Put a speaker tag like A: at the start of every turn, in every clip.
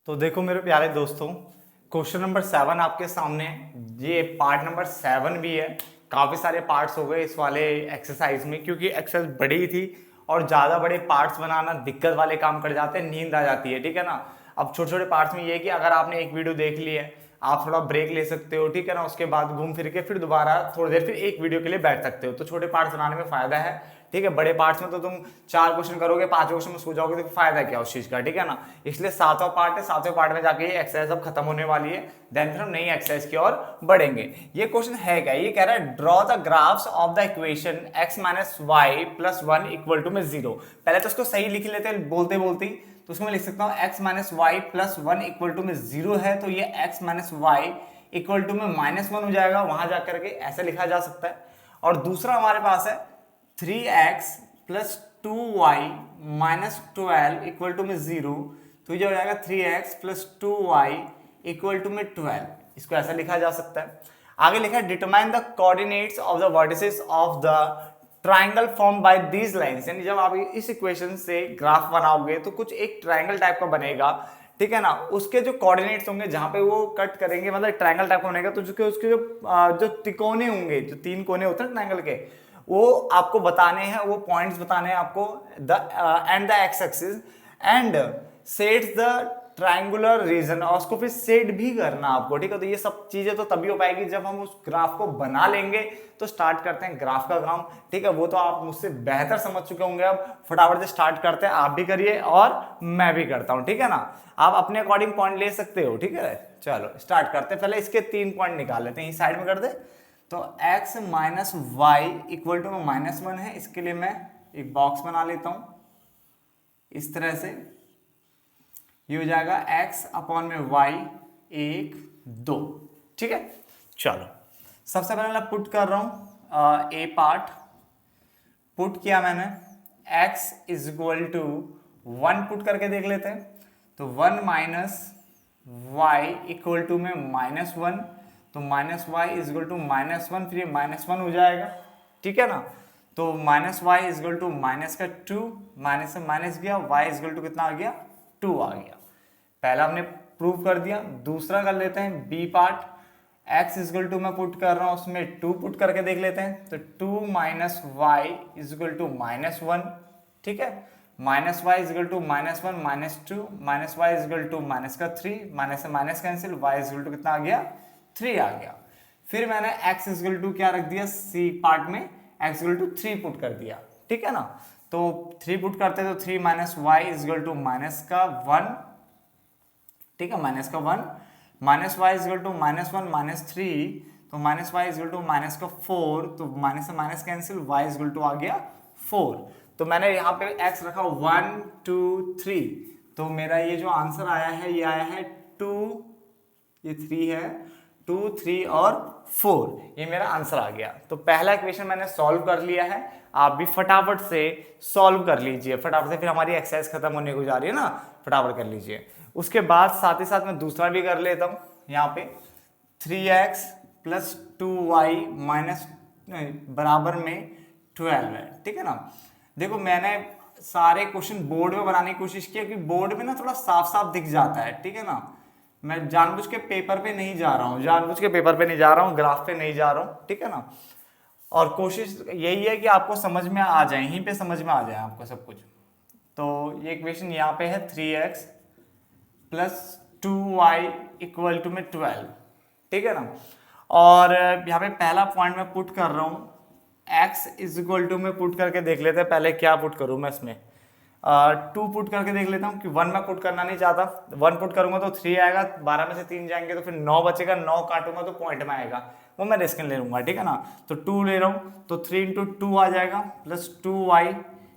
A: तो देखो मेरे प्यारे दोस्तों, क्वेश्चन नंबर 7 आपके सामने है। ये पार्ट नंबर 7 भी है। काफ़ी सारे पार्ट्स हो गए इस वाले एक्सरसाइज में, क्योंकि एक्सरसाइज बड़ी थी और ज़्यादा बड़े पार्ट्स बनाना दिक्कत वाले काम कर जाते हैं, नींद आ जाती है। ठीक है ना। अब छोटे छोटे पार्ट्स में ये है कि अगर आपने एक वीडियो देख ली है, आप थोड़ा ब्रेक ले सकते हो। ठीक है ना। उसके बाद घूम फिर के फिर दोबारा थोड़ी देर फिर एक वीडियो के लिए बैठ सकते हो। तो छोटे पार्ट्स बनाने में फायदा है। ठीक है। बड़े पार्ट्स में तो तुम 4 क्वेश्चन करोगे, 5 क्वेश्चन में सो जाओगे, तो फायदा क्या उस चीज का। ठीक है ना। इसलिए 7वां पार्ट है, 7वें पार्ट में जाके ये एक्सरसाइज अब खत्म होने वाली है। देन फिर हम नई एक्सरसाइज की ओर बढ़ेंगे। ये क्वेश्चन है क्या, ये कह रहा है draw the graphs of the equation x minus y plus 1 equal to में 0। पहले तो उसको सही लिख लेते हैं बोलते बोलते, तो उसको मैं लिख सकता हूँ x minus y plus 1 equal to में 0 है, तो ये x minus y equal to में -1 हो जाएगा। वहां जाकर के ऐसे लिखा जा सकता है। और दूसरा हमारे पास है 3x plus 2y minus 12 equal to में 0, तो ये हो जाएगा 3x plus 2y equal to में 12। इसको ऐसा लिखा जा सकता है। आगे लिखा है determine the coordinates of the vertices of the triangle form by these lines. यानी जब आप इस इक्वेशन से ग्राफ बनाओगे तो कुछ एक ट्राइंगल टाइप का बनेगा। ठीक है ना। उसके जो कोऑर्डिनेट्स होंगे जहां पे वो कट करेंगे, मतलब ट्राइंगल टाइप का बनेगा, तो उसके जो तिकोने होंगे, जो 3 कोने होते हैं ट्राइंगल के, वो आपको बताने हैं, वो पॉइंट्स बताने हैं आपको the and the x axis and sets the triangular region, और उसको फिर सेट भी करना आपको। ठीक है। तो ये सब चीजें तो तभी हो पाएगी जब हम उस ग्राफ को बना लेंगे। तो स्टार्ट करते हैं ग्राफ का काम। ठीक है। वो तो आप मुझसे बेहतर समझ चुके होंगे। अब फटाफट से स्टार्ट करते हैं, आप भी करिए और मैं भी करता हूं। ठीक है ना। आप अपने अकॉर्डिंग पॉइंट ले सकते हो। ठीक है। चलो स्टार्ट करते हैं। पहले इसके 3 पॉइंट निकाल लेते हैं, इस साइड में कर दे। तो x minus y equal to में -1 है। इसके लिए मैं एक बॉक्स बना लेता हूं इस तरह से। ये हो जाएगा x अपॉन में y 1 2। ठीक है। चलो सबसे पहले मैं पुट कर रहा हूं ए पार्ट। पुट किया मैंने, x is equal to 1 put करके देख लेते हैं। तो 1 माइनस वाई इक्वल टू में -1, तो minus Y is equal to -1, फिर ये -1 हो जाएगा। ठीक है ना। तो minus Y is equal to minus का 2, माइनस से माइनस गया, वाई इज इक्वल टू कितना आ गया, 2 आ गया। पहला हमने प्रूव कर दिया। दूसरा कर लेते हैं B part. x is equal to मैं पुट कर रहा हूं, उसमें 2 पुट करके देख लेते हैं। तो 2 minus Y is equal to -1। ठीक है। Minus Y is equal to -1 -2, minus Y is equal to minus का 3, माइनस से minus cancel, Y is equal to कितना आ गया, 3 आ गया। फिर मैंने x इज इक्वल टू क्या रख दिया, सी पार्ट में x is equal to 3 put कर दिया। ठीक है ना। तो 3 पुट करते तो 3 minus Y is equal to minus का 1। ठीक है। माइनस का 1, minus Y is equal to -1 -3, तो minus Y is equal to minus का 4, तो माइनस से minus cancel, Y is equal to आ गया 4। तो मैंने यहाँ पे x रखा 1 2 3, तो मेरा ये जो आंसर आया है ये आया है 2, ये 3 है, 2 3 और 4, ये मेरा आंसर आ गया। तो पहला इक्वेशन मैंने सॉल्व कर लिया है। आप भी फटाफट से सॉल्व कर लीजिए, फटाफट से, फिर हमारी एक्सरसाइज खत्म होने को जा रही है ना, फटाफट कर लीजिए। उसके बाद साथ ही साथ मैं दूसरा भी कर लेता हूँ। यहाँ पे 3x प्लस 2y माइनस बराबर में 12 है। ठीक है ना। देखो मैंने सारे क्वेश्चन बोर्ड में बनाने की कोशिश की, क्योंकि बोर्ड में ना थोड़ा साफ साफ दिख जाता है। ठीक है ना। मैं जानबूझ के पेपर पे नहीं जा रहा हूँ, जानबूझ के पेपर पे नहीं जा रहा हूँ, ग्राफ पे नहीं जा रहा हूँ। ठीक है ना। और कोशिश यही है कि आपको समझ में आ जाए, यहीं पे समझ में आ जाए आपको सब कुछ। तो ये इक्वेशन यहाँ पे है 3x plus 2y equal to में 12। ठीक है ना। और यहाँ पे पहला पॉइंट मैं पुट कर रहा हूँ, x इज इक्वल टू में पुट करके देख लेते हैं। पहले क्या पुट करूँ मैं इसमें, 2 पुट करके देख लेता हूँ कि 1 मैं पुट करना नहीं चाहता। 1 पुट करूंगा तो 3 आएगा, 12 में से 3 जाएंगे तो फिर 9 बचेगा, 9 काटूंगा तो पॉइंट में आएगा, वो मैं रिस्क ले लूंगा। ठीक है ना। तो 2 ले रहा हूँ, तो 3 इंटू 2 आ जाएगा, plus 2y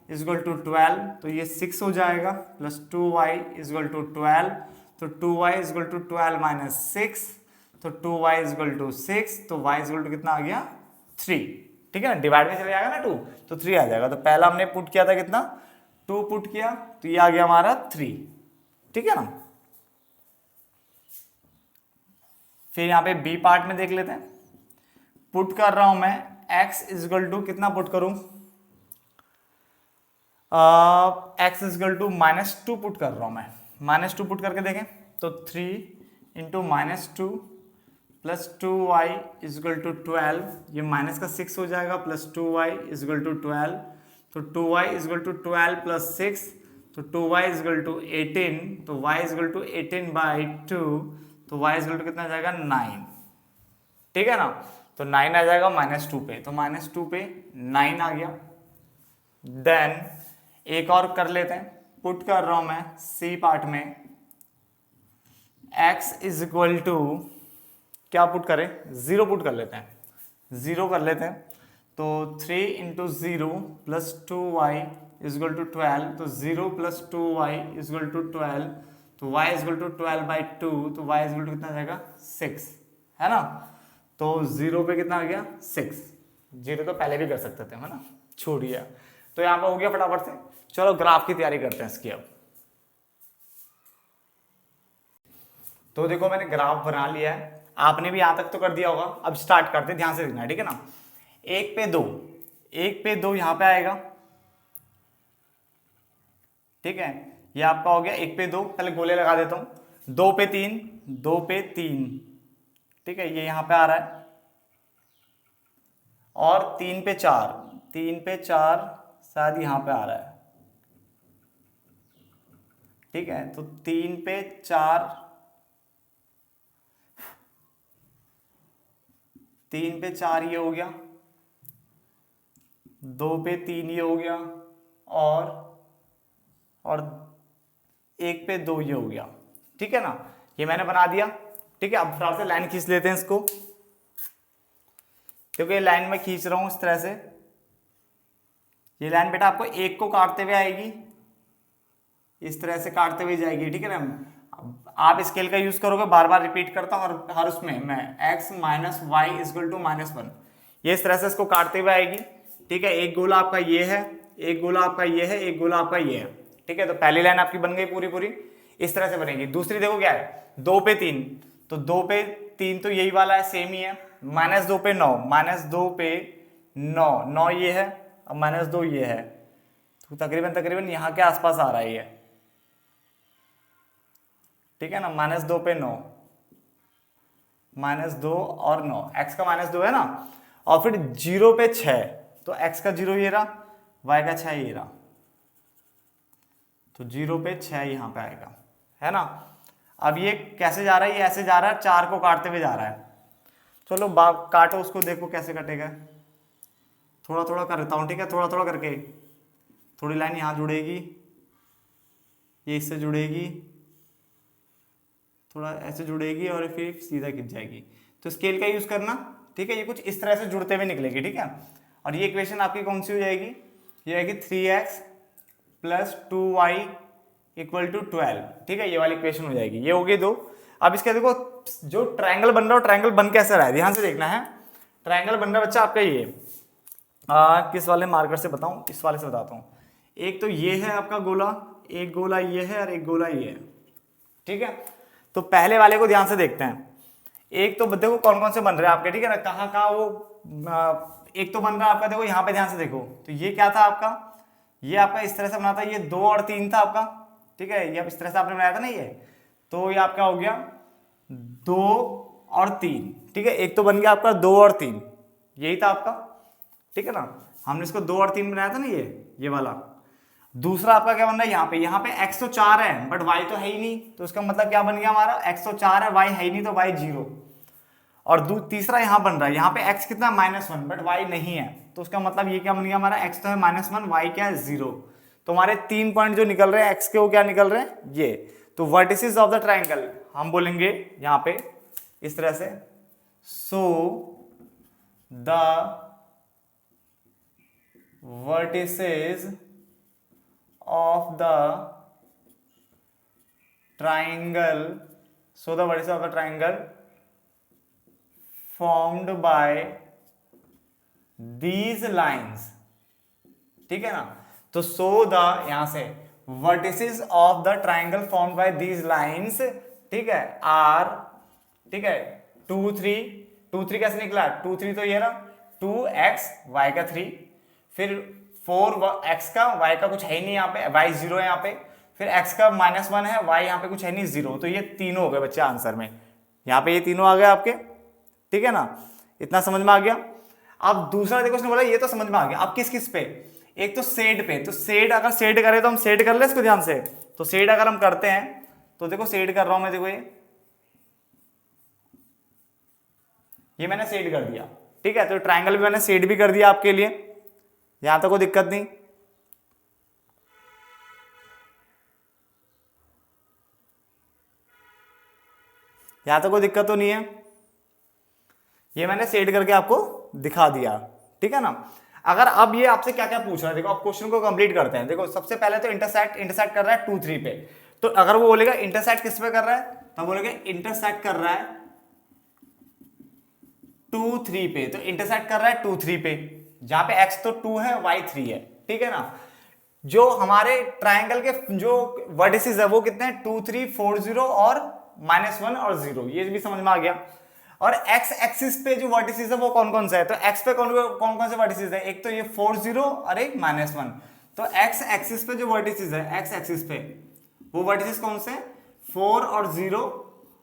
A: is equal to 12, तो ये 6 हो जाएगा, plus 2y is equal to 12, तो 2y is equal to 12 minus 6, तो 2y इज इक्वल टू 6, तो y इज इक्वल टू कितना आ गया, 3। ठीक है ना। डिवाइड में चले जाएगा ना 2, तो 3 आ जाएगा। तो पहला हमने पुट किया था कितना, 2 पुट किया, तो ये आ गया हमारा 3। ठीक है ना। फिर यहां पे बी पार्ट में देख लेते हैं। पुट कर रहा हूं मैं, x इज इक्वल टू कितना पुट करूं, x is equal to -2 put कर रहा हूं मैं। -2 पुट करके देखें, तो 3 × -2 प्लस 2y इजगल टू 12, ये माइनस का 6 हो जाएगा, प्लस 2y इजगल टू 12, तो 2y इजगल टू 12 प्लस 6, तो 2y इजगल टू 18, तो y इजगल टू 18/2, तो y इजगल टू कितना आ जाएगा 9। ठीक है ना, तो 9 आ जाएगा -2 पे, तो -2 पे 9 आ गया। देन एक और कर लेते हैं, पुट कर रहा हूं मैं सी पार्ट में, x इज इक्वल टू क्या पुट करें, 0 पुट कर लेते हैं, 0 कर लेते हैं, तो 3 × 0 प्लस 2y इजगल टू 12, तो 0 प्लस 2y इजगल टू 12, तो y इजगल टू 12/2, तो y इजगल टू कितना आ जाएगा 6, है ना। तो 0 पे कितना आ गया 6, 0 तो पहले भी कर सकते थे, है ना, छोड़िए। तो यहाँ पे हो गया फटाफट से। चलो ग्राफ की तैयारी करते हैं इसकी अब। तो देखो मैंने ग्राफ बना लिया है, आपने भी यहां तक तो कर दिया होगा। अब स्टार्ट करते हैं, ध्यान से देखना है, ठीक है ना। 1 पे 2, 1 पे 2 यहां पे आएगा, ठीक है, ये आपका हो गया 1 पे 2, पहले गोले लगा देता हूं। 2 पे 3, 2 पे 3, ठीक है, ये यहां पे आ रहा है। और 3 पे 4, 3 पे 4 शायद यहां पे आ रहा है, ठीक है, तो 3 पे 4, 3 पे 4 ये हो गया, 2 पे 3 ये हो गया, और 1 पे 2 ये हो गया, ठीक है ना। ये मैंने बना दिया, ठीक है। अब फटाफट से लाइन खींच लेते हैं इसको, क्योंकि ये लाइन मैं खींच रहा हूं इस तरह से। ये लाइन बेटा आपको 1 को काटते हुए आएगी, इस तरह से काटते हुए जाएगी, ठीक है ना। आप स्केल का यूज करोगे, बार बार रिपीट करता हूं, और हर उसमें मैं x - y इजगल टू -1, ये इस तरह से इसको काटते हुए आएगी, ठीक है। एक गोला आपका ये है, एक गोला आपका ये है, एक गोला आपका ये है, ठीक है। तो पहली लाइन आपकी बन गई पूरी पूरी, इस तरह से बनेगी। दूसरी देखो क्या है, 2 पे 3, तो 2 पे 3 तो यही वाला है, सेम ही है। -2 पे 9, -2 पे 9, 9 ये है, अब -2 ये है, तो तकरीबन यहाँ के आसपास आ रहा है ये, ठीक है ना। -2 पे 9, -2 और 9, x का -2 है ना। और फिर 0 पे 6, तो x का 0 ये रहा, y का 6 ये रहा, तो 0 पे 6 यहां पे आएगा, है ना। अब ये कैसे जा रहा है, ये ऐसे जा रहा है, 4 को काटते हुए जा रहा है। चलो काटो उसको, देखो कैसे कटेगा। थोड़ा थोड़ा करता हूं, ठीक है, थोड़ा थोड़ा करके। थोड़ी लाइन यहां जुड़ेगी, ये इससे जुड़ेगी, थोड़ा ऐसे जुड़ेगी, और फिर सीधा खिंच जाएगी। तो स्केल का यूज करना, ठीक है। ये कुछ इस तरह से जुड़ते हुए निकलेगी, ठीक है। और ये इक्वेशन आपकी कौन सी हो जाएगी, ये आएगी 3x + 2y = 12, ठीक है, ये वाली इक्वेशन हो जाएगी। ये हो गई 2। अब इसके देखो जो ट्रायंगल बन रहा है, ट्रायंगल बन कैसे रहा है, ध्यान से देखना है। ट्रायंगल बन रहा है बच्चा आपका ये, किस वाले मार्कर से बताऊं, इस वाले से बताता हूं। एक तो ये है आपका गोला, एक गोला ये है, और एक गोला ये है, ठीक है। तो पहले वाले को ध्यान से देखते हैं। एक तो देखो कौन कौन से बन रहे हैं आपके, ठीक है ना, कहाँ कहाँ वो एक तो बन रहा है आपका, देखो यहाँ पे ध्यान से देखो। तो ये क्या था आपका, ये आपका इस तरह से बना था, ये 2 और 3 था आपका, ठीक है। ये इस तरह से आपने बनाया था ना ये, तो ये आपका हो गया 2 और 3, ठीक है। एक तो बन गया आपका 2 और 3, यही था आपका, ठीक है ना। हमने इसको 2 और 3 बनाया था ना, ये वाला। दूसरा आपका क्या बन रहा है, यहाँ पे x तो 4 है, बट y तो है ही नहीं, तो इसका मतलब क्या बन गया हमारा, x तो 4 है, y है ही नहीं, तो y 0। और तीसरा यहाँ बन रहा है, यहाँ पे x कितना -1, बट y नहीं है, तो उसका मतलब ये क्या बन गया हमारा, x तो है -1, y क्या है 0। तो हमारे 3 पॉइंट जो निकल रहे हैं x के, वो क्या निकल रहे हैं, ये। तो वर्टिसेस ऑफ द ट्राइंगल हम बोलेंगे यहाँ पे इस तरह से, so the vertices of the triangle, so the vertices of the triangle formed by these lines, ठीक है ना। तो so the यहां से vertices of the triangle formed by these lines, ठीक है, are, ठीक है, 2 3 2 3 कैसे निकला, 2 3 तो ये रहा, 2x y का 3, फिर 4 x का, y का कुछ है ही नहीं यहाँ पे, y 0 है यहाँ पे, फिर x का -1 है, y यहाँ पे कुछ है नहीं 0, तो ये तीनों हो गए बच्चे आंसर में। यहाँ पे ये तीनों आ गए आपके, ठीक है ना, इतना समझ में आ गया। अब दूसरा देखो उसने बोला ये तो समझ में आ गया, अब किस किस पे, एक तो सेड पे, तो सेड अगर सेड करें तो हम सेड कर ले इसको ध्यान से, तो सेड अगर हम करते हैं तो देखो सेड कर रहा हूं मैं, देखो ये मैंने सेड कर दिया, ठीक है, तो ट्रायंगल भी मैंने सेड भी कर दिया आपके लिए, यहां तक कोई दिक्कत नहीं। यहां तक कोई दिक्कत तो नहीं है, ये मैंने सेड करके आपको दिखा दिया, ठीक है ना। अगर अब ये आपसे क्या क्या पूछ रहा है, देखो अब क्वेश्चन को कंप्लीट करते हैं। देखो सबसे पहले तो इंटरसेक्ट कर रहा है 2 3 पे, तो अगर वो बोलेगा इंटरसेक्ट किस पे कर रहा है, तो बोलेगा इंटरसेक्ट कर रहा है 2 3 पे, तो इंटरसेक्ट कर रहा है 2 3 पे, जहां पे x तो 2 है y 3 है, ठीक है ना। जो हमारे ट्राइंगल के जो वर्टिसेस है वो कितने हैं, 2 3 4 0 और -1 और 0, ये भी समझ में आ गया। और x एक्सिस पे जो वर्टिसेस है वो कौन कौन सा है, तो x पे कौन कौन से वर्टिसेस है, एक तो ये 4 0 और एक -1, तो x एक्सिस पे जो वर्टिसेस है, x एक्सिस पे वो वर्टिसेस कौन से, 4 और 0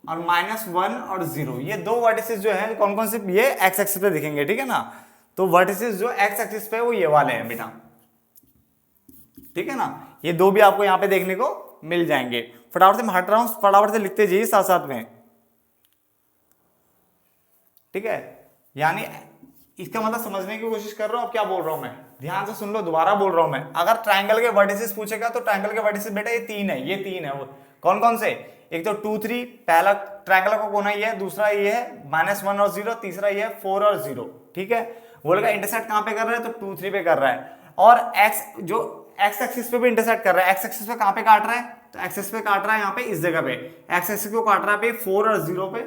A: और -1 और 0, ये दो वर्टिसेस जो है कौन कौन से, ये x एक्सिस पे दिखेंगे, ठीक है ना। तो वर्टिसेस जो x एक्सिस पे वो ये वाले हैं बेटा, ठीक है ना, ये दो भी आपको यहाँ पे देखने को मिल जाएंगे। फटाफट से मैं हट रहा हूं, फटाफट से लिखते जाइए साथ साथ में, ठीक है। यानी इसका मतलब समझने की कोशिश कर रहा हूं, अब क्या बोल रहा हूं मैं, ध्यान से सुन लो, दोबारा बोल रहा हूं मैं। अगर ट्राइंगल के वर्टिसेस पूछेगा तो ट्राइंगल के वर्टिसेस बेटा ये तीन है, ये तीन है, वो कौन कौन से, एक तो 2 3, पहला ट्राइंगल का कोना ये है, दूसरा ये है -1 और 0, तीसरा ये है 4 और 0, ठीक है। बोलेगा इंटरसेक्ट कहां पे कर रहा है, तो 2 3 पे कर रहा है, और x जो x एक्सिस पे भी इंटरसेक्ट कर रहा है, x एक्सिस पे कहां पे काट रहा है, तो x एक्सिस पे काट रहा है यहाँ पे इस जगह पे, x एक्सिस को काट रहा है पे 4 और 0 पे,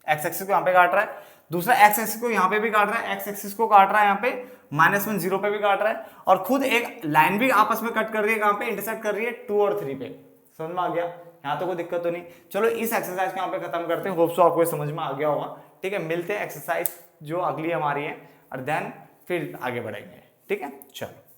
A: x एक्सिस को यहाँ पे काट रहा है, दूसरा x एक्सिस को यहाँ पे भी काट रहा है, x एक्सिस को काट रहा है यहाँ पे -1 0 पे भी काट रहा है, और खुद एक लाइन भी आपस में कट कर रही है, कहां पे इंटरसेक्ट कर रही है 2 और 3 पे। समझ में आ गया, यहाँ तो कोई दिक्कत तो नहीं। चलो इस एक्सरसाइज को यहाँ पे खत्म करते हैं, होप सो आपको समझ में आ गया होगा, ठीक है। मिलते हैं एक्सरसाइज जो अगली हमारी है, और देन फिर आगे बढ़ेंगे, ठीक है, चलो।